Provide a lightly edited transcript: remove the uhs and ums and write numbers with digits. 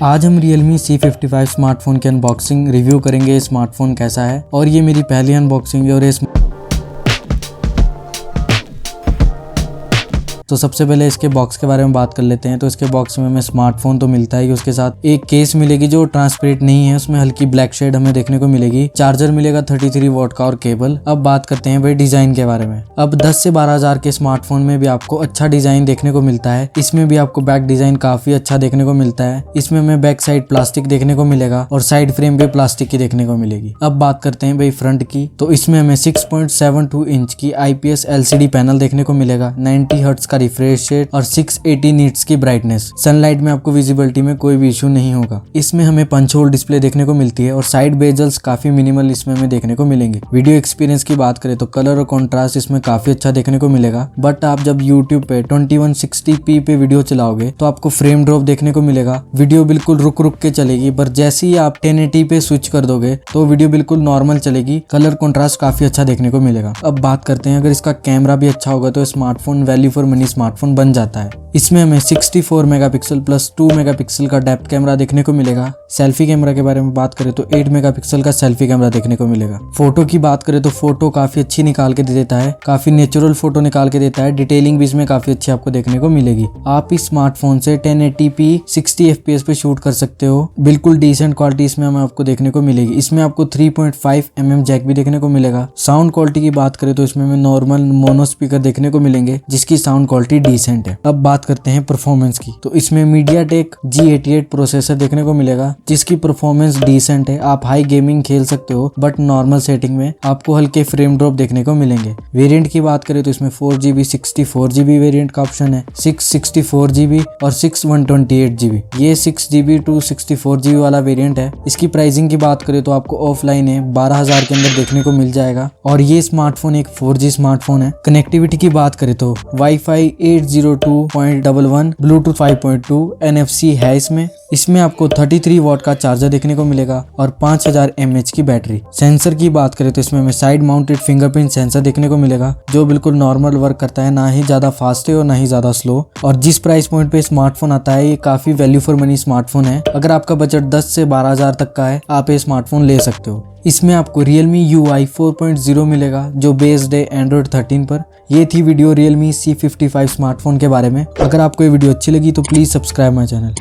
आज हम Realme C55 smartphone की अनबॉक्सिंग रिव्यू करेंगे। स्मार्टफोन कैसा है, और ये मेरी पहली अनबॉक्सिंग है। और तो सबसे पहले इसके बॉक्स के बारे में बात कर लेते हैं। तो इसके बॉक्स में हमें स्मार्टफोन तो मिलता है, उसके साथ एक केस मिलेगी जो ट्रांसपेरेंट नहीं है, उसमें हल्की ब्लैक शेड हमें देखने को मिलेगी। चार्जर मिलेगा 33 वॉट का और केबल। अब बात करते हैं भाई डिजाइन के बारे में। अब 10 से 12 हजार के स्मार्टफोन में भी आपको अच्छा डिजाइन देखने को मिलता है। इसमें भी आपको बैक डिजाइन काफी अच्छा देखने को मिलता है। इसमें हमें बैक साइड प्लास्टिक देखने को मिलेगा और साइड फ्रेम भी प्लास्टिक की देखने को मिलेगी। अब बात करते हैं भाई फ्रंट की। तो इसमें हमें 6.72 इंच की IPS LCD पैनल देखने को मिलेगा, 90 हर्ट्ज का रिफ्रेश रेट और 680 नीट्स की ब्राइटनेस। सनलाइट में आपको विजिबिलिटी में कोई भी इशू नहीं होगा। इसमें हमें पंच होल डिस्प्ले देखने को मिलती है और साइड बेजल्स काफी मिनिमल इसमें हमें देखने को मिलेंगे। वीडियो एक्सपीरियंस की बात करें तो कलर और कॉन्ट्रास्ट इसमें काफी अच्छा देखने को मिलेगा। बट आप जब YouTube पे 2160p पे वीडियो चलाओगे तो आपको फ्रेम ड्रॉप देखने को मिलेगा। वीडियो बिल्कुल रुक रुक के चलेगी, पर जैसे ही आप 1080 पे स्विच कर दोगे तो वीडियो बिल्कुल नॉर्मल चलेगी। कलर कॉन्ट्रास्ट काफी अच्छा देखने को मिलेगा। अब बात करते हैं, अगर इसका कैमरा भी अच्छा होगा तो smartphone value for money smartphone बन जाता है। इसमें हमें 64 मेगापिक्सल प्लस 2 मेगापिक्सल का डेप्थ कैमरा देखने को मिलेगा। सेल्फी कैमरा के बारे में बात करें तो 8 मेगापिक्सल का सेल्फी कैमरा देखने को मिलेगा। फोटो की बात करें तो फोटो काफी अच्छी निकाल के दे देता है, काफी नेचुरल फोटो निकाल के देता है। डिटेलिंग भी इसमें काफी अच्छी आपको देखने को मिलेगी। आप इस स्मार्टफोन से 1080p 60 FPS पे शूट कर सकते हो। बिल्कुल डिसेंट क्वालिटी इसमें हमें आपको देखने को मिलेगी। इसमें आपको 3.5 mm जैक भी देखने को मिलेगा। साउंड क्वालिटी की बात करें तो इसमें हमें नॉर्मल मोनो स्पीकर देखने को मिलेंगे, जिसकी साउंड क्वालिटी डिसेंट है। अब बात करते हैं परफॉर्मेंस की। तो इसमें MediaTek G88 प्रोसेसर देखने को मिलेगा, जिसकी परफॉर्मेंस डिसेंट है। आप हाई गेमिंग खेल सकते हो, बट नॉर्मल सेटिंग में आपको हल्के फ्रेम ड्रॉप देखने को मिलेंगे। वेरिएंट की बात करें तो इसमें 4GB 64GB वेरिएंट का ऑप्शन है, 664GB और 6128GB। ये 6GB to 64GB वाला वेरिएंट है। इसकी प्राइसिंग की बात करें तो आपको ऑफलाइन है 12,000 के अंदर देखने को मिल जाएगा। और ये स्मार्टफोन एक 4G स्मार्टफोन है। कनेक्टिविटी की बात करें तो Wi-Fi 802.11, Bluetooth 5.2, NFC है इसमें आपको 33 वॉट का चार्जर देखने को मिलेगा और 5000 mAh की बैटरी। सेंसर की बात करें तो इसमें हमें साइड माउंटेड फिंगरप्रिंट सेंसर देखने को मिलेगा, जो बिल्कुल नॉर्मल वर्क करता है, ना ही ज्यादा फास्ट है और ना ही ज्यादा स्लो। और जिस प्राइस पॉइंट पे स्मार्टफोन आता है, ये काफी वैल्यू फॉर मनी स्मार्टफोन है। अगर आपका बजट 10 से 12 हजार तक का है, आप ये स्मार्टफोन ले सकते हो। इसमें आपको Realme UI 4.0 मिलेगा, जो बेस्ड है Android 13 पर। ये थी वीडियो Realme C55 स्मार्टफोन के बारे में। अगर आपको ये वीडियो अच्छी लगी तो प्लीज सब्सक्राइब माय चैनल।